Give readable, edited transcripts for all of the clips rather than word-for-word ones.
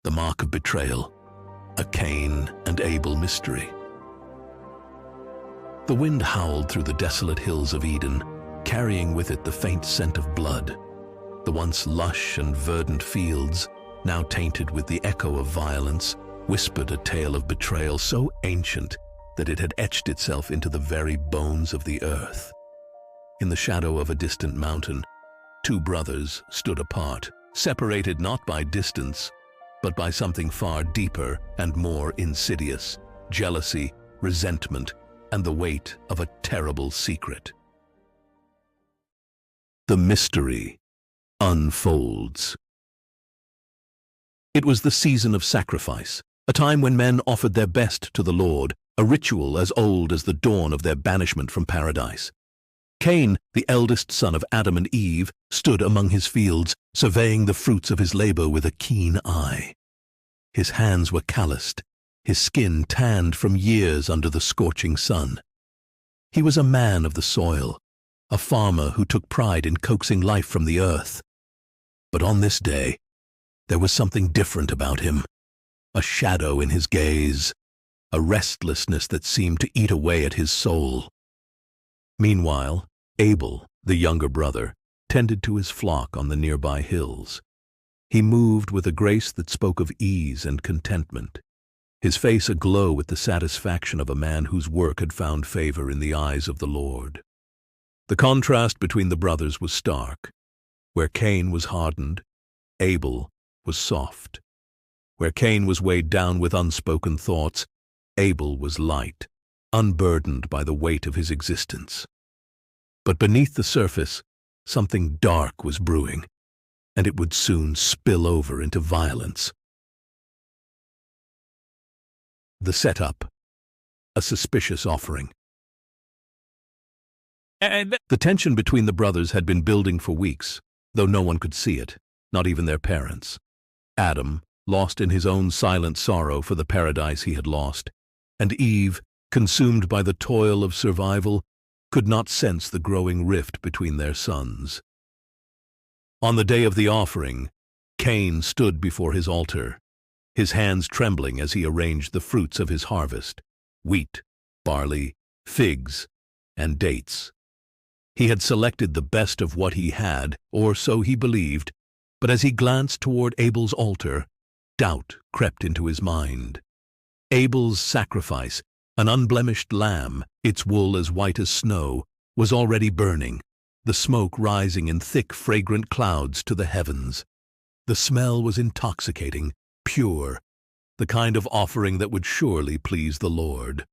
the mark of betrayal, a Cain and Abel mystery. The wind howled through the desolate hills of Eden, carrying with it the faint scent of blood. The once lush and verdant fields, now tainted with the echo of violence, whispered a tale of betrayal so ancient that it had etched itself into the very bones of the earth. In the shadow of a distant mountain, two brothers stood apart, separated not by distance, but by something far deeper and more insidious: jealousy, resentment, and the weight of a terrible secret. The mystery unfolds. It was the season of sacrifice, a time when men offered their best to the Lord, a ritual as old as the dawn of their banishment from paradise. Cain, the eldest son of Adam and Eve, stood among his fields, surveying the fruits of his labor with a keen eye. His hands were calloused, his skin tanned from years under the scorching sun. He was a man of the soil, a farmer who took pride in coaxing life from the earth. But on this day, there was something different about him, a shadow in his gaze, a restlessness that seemed to eat away at his soul. Meanwhile, Abel, the younger brother, tended to his flock on the nearby hills. He moved with a grace that spoke of ease and contentment, his face aglow with the satisfaction of a man whose work had found favor in the eyes of the Lord. The contrast between the brothers was stark. Where Cain was hardened, Abel was soft. Where Cain was weighed down with unspoken thoughts, Abel was light, unburdened by the weight of his existence. But beneath the surface, something dark was brewing, and it would soon spill over into violence. The setup: a suspicious offering. The tension between the brothers had been building for weeks, though no one could see it, not even their parents. Adam, lost in his own silent sorrow for the paradise he had lost, and Eve, consumed by the toil of survival, could not sense the growing rift between their sons. On the day of the offering, Cain stood before his altar, his hands trembling as he arranged the fruits of his harvest: wheat, barley, figs, and dates. He had selected the best of what he had, or so he believed, but as he glanced toward Abel's altar, doubt crept into his mind. Abel's sacrifice, an unblemished lamb, its wool as white as snow, was already burning, the smoke rising in thick, fragrant clouds to the heavens. The smell was intoxicating, pure, the kind of offering that would surely please the Lord.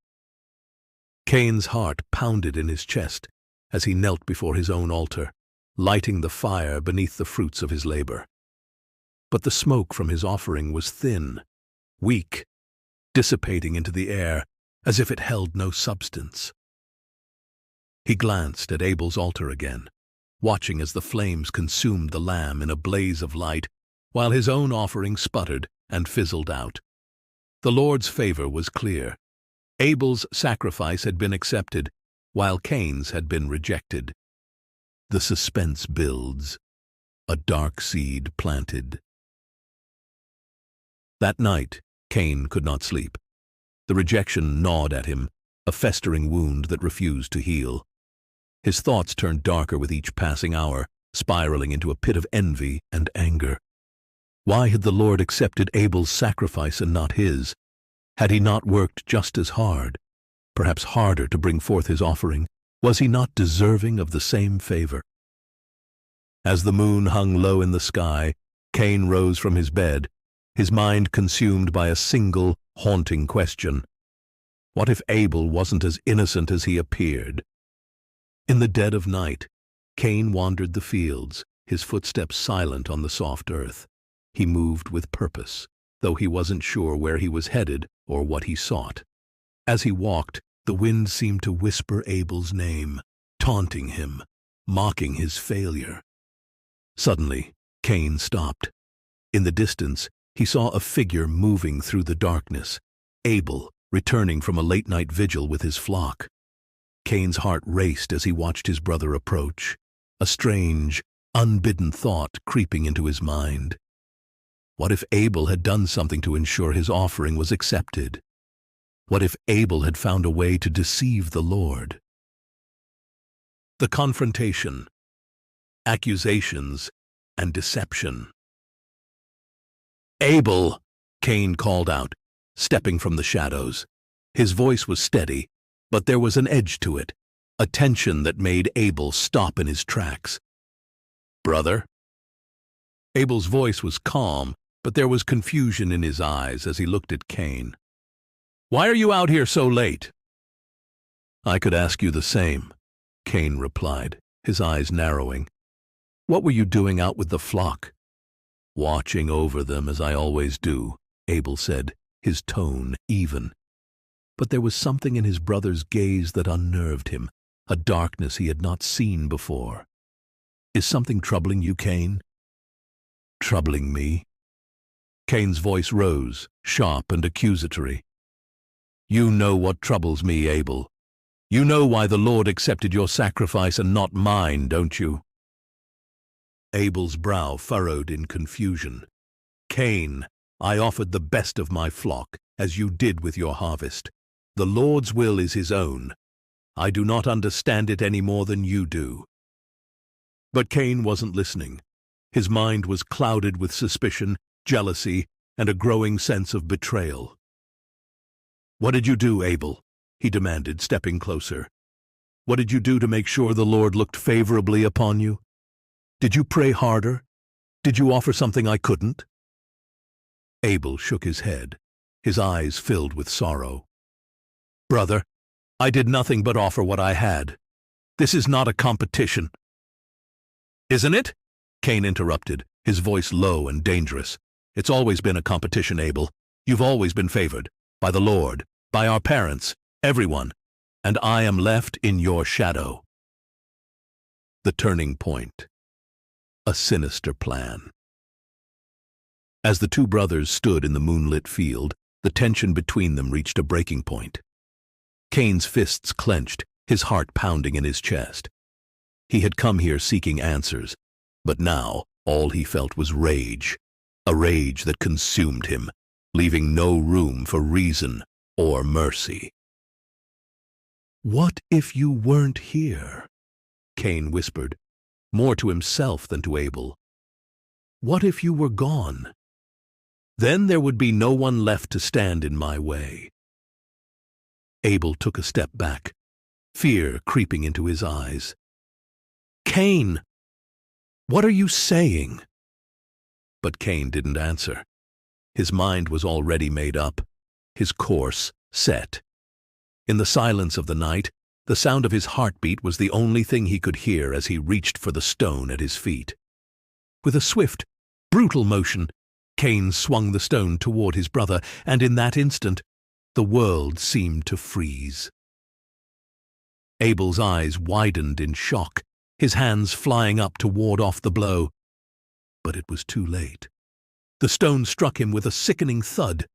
Cain's heart pounded in his chest as he knelt before his own altar, lighting the fire beneath the fruits of his labor. But the smoke from his offering was thin, weak, dissipating into the air as if it held no substance. He glanced at Abel's altar again, watching as the flames consumed the lamb in a blaze of light, while his own offering sputtered and fizzled out. The Lord's favor was clear. Abel's sacrifice had been accepted, while Cain's had been rejected. The suspense builds, a dark seed planted. That night, Cain could not sleep. The rejection gnawed at him, a festering wound that refused to heal. His thoughts turned darker with each passing hour, spiraling into a pit of envy and anger. Why had the Lord accepted Abel's sacrifice and not his? Had he not worked just as hard, perhaps harder, to bring forth his offering? Was he not deserving of the same favor? As the moon hung low in the sky, Cain rose from his bed, his mind consumed by a single, haunting question. What if Abel wasn't as innocent as he appeared? In the dead of night, Cain wandered the fields, his footsteps silent on the soft earth. He moved with purpose, though he wasn't sure where he was headed or what he sought. As he walked, the wind seemed to whisper Abel's name, taunting him, mocking his failure. Suddenly, Cain stopped. In the distance, he saw a figure moving through the darkness, Abel, returning from a late-night vigil with his flock. Cain's heart raced as he watched his brother approach, a strange, unbidden thought creeping into his mind. What if Abel had done something to ensure his offering was accepted? What if Abel had found a way to deceive the Lord? The confrontation, accusations, and deception. "Abel!" Cain called out, stepping from the shadows. His voice was steady, but there was an edge to it, a tension that made Abel stop in his tracks. "Brother?" Abel's voice was calm, but there was confusion in his eyes as he looked at Cain. "Why are you out here so late?" "I could ask you the same," Cain replied, his eyes narrowing. "What were you doing out with the flock?" "Watching over them as I always do," Abel said, his tone even. But there was something in his brother's gaze that unnerved him, a darkness he had not seen before. "Is something troubling you, Cain?" "Troubling me?" Cain's voice rose, sharp and accusatory. "You know what troubles me, Abel. You know why the Lord accepted your sacrifice and not mine, don't you?" Abel's brow furrowed in confusion. "Cain, I offered the best of my flock, as you did with your harvest. The Lord's will is his own. I do not understand it any more than you do." But Cain wasn't listening. His mind was clouded with suspicion, jealousy, and a growing sense of betrayal. "What did you do, Abel?" he demanded, stepping closer. "What did you do to make sure the Lord looked favorably upon you? Did you pray harder? Did you offer something I couldn't?" Abel shook his head, his eyes filled with sorrow. "Brother, I did nothing but offer what I had. This is not a competition." "Isn't it?" Cain interrupted, his voice low and dangerous. "It's always been a competition, Abel. You've always been favored, by the Lord, by our parents, everyone, and I am left in your shadow." The turning point. A sinister plan. As the two brothers stood in the moonlit field, the tension between them reached a breaking point. Cain's fists clenched, his heart pounding in his chest. He had come here seeking answers, but now all he felt was rage, a rage that consumed him, leaving no room for reason or mercy. "What if you weren't here?" Cain whispered, more to himself than to Abel. "What if you were gone? Then there would be no one left to stand in my way." Abel took a step back, fear creeping into his eyes. "Cain, what are you saying?" But Cain didn't answer. His mind was already made up, his course set. In the silence of the night, the sound of his heartbeat was the only thing he could hear as he reached for the stone at his feet. With a swift, brutal motion, Cain swung the stone toward his brother, and in that instant, the world seemed to freeze. Abel's eyes widened in shock, his hands flying up to ward off the blow. But it was too late. The stone struck him with a sickening thud,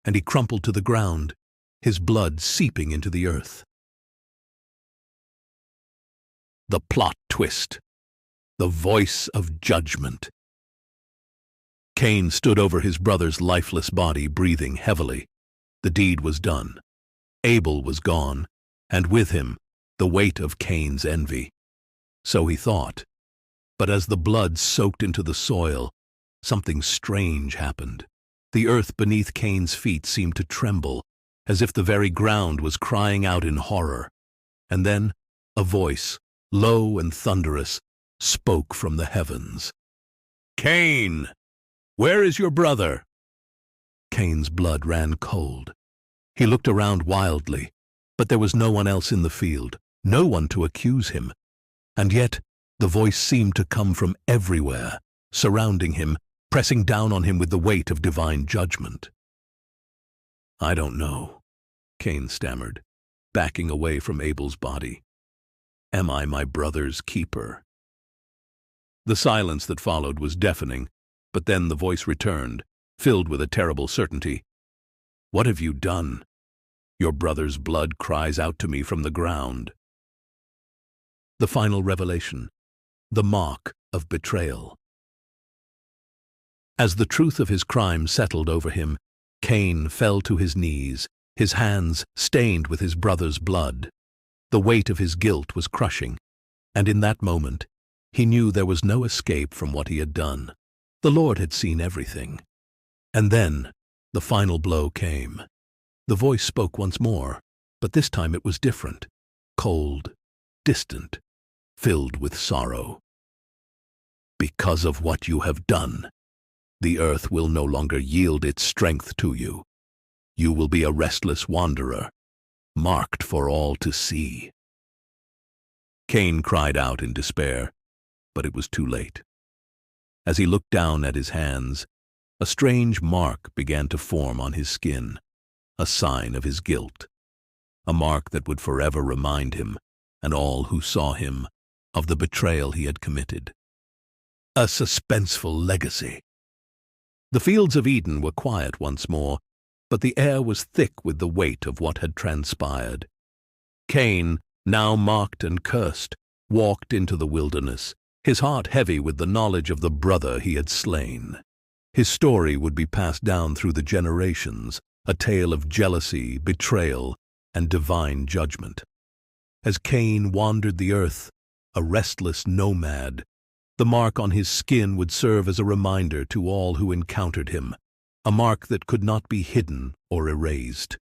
and he crumpled to the ground, his blood seeping into the earth. The plot twist. The voice of judgment. Cain stood over his brother's lifeless body, breathing heavily. The deed was done. Abel was gone, and with him, the weight of Cain's envy. So he thought. But as the blood soaked into the soil, something strange happened. The earth beneath Cain's feet seemed to tremble, as if the very ground was crying out in horror. And then a voice, low and thunderous, spoke from the heavens. "Cain, where is your brother?" Cain's blood ran cold. He looked around wildly, but there was no one else in the field, no one to accuse him. And yet the voice seemed to come from everywhere, surrounding him, pressing down on him with the weight of divine judgment. "I don't know," Cain stammered, backing away from Abel's body. "Am I my brother's keeper?" The silence that followed was deafening, but then the voice returned, filled with a terrible certainty. "What have you done? Your brother's blood cries out to me from the ground." The final revelation, the mark of betrayal. As the truth of his crime settled over him, Cain fell to his knees, his hands stained with his brother's blood. The weight of his guilt was crushing, and in that moment, he knew there was no escape from what he had done. The Lord had seen everything. And then, the final blow came. The voice spoke once more, but this time it was different, cold, distant, filled with sorrow. Because of what you have done, the earth will no longer yield its strength to you. You will be a restless wanderer, marked for all to see. Cain cried out in despair, but it was too late. As he looked down at his hands, a strange mark began to form on his skin, a sign of his guilt, a mark that would forever remind him, and all who saw him, of the betrayal he had committed. A suspenseful legacy. The fields of Eden were quiet once more, but the air was thick with the weight of what had transpired. Cain, now marked and cursed, walked into the wilderness, his heart heavy with the knowledge of the brother he had slain. His story would be passed down through the generations, a tale of jealousy, betrayal, and divine judgment. As Cain wandered the earth, a restless nomad, the mark on his skin would serve as a reminder to all who encountered him, a mark that could not be hidden or erased.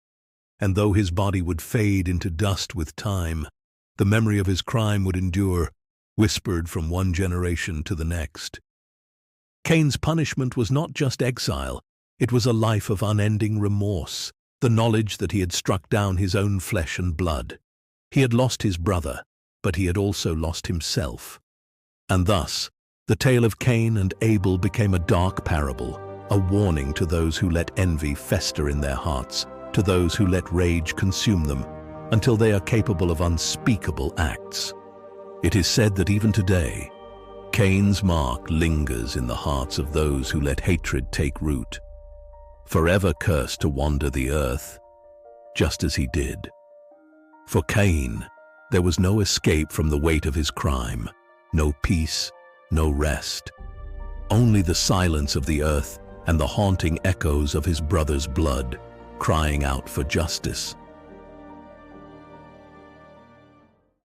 And though his body would fade into dust with time, the memory of his crime would endure, whispered from one generation to the next. Cain's punishment was not just exile, it was a life of unending remorse, the knowledge that he had struck down his own flesh and blood. He had lost his brother, but he had also lost himself. And thus, the tale of Cain and Abel became a dark parable, a warning to those who let envy fester in their hearts, to those who let rage consume them, until they are capable of unspeakable acts. It is said that even today, Cain's mark lingers in the hearts of those who let hatred take root, forever cursed to wander the earth, just as he did. For Cain, there was no escape from the weight of his crime, no peace, no rest. Only the silence of the earth and the haunting echoes of his brother's blood, crying out for justice.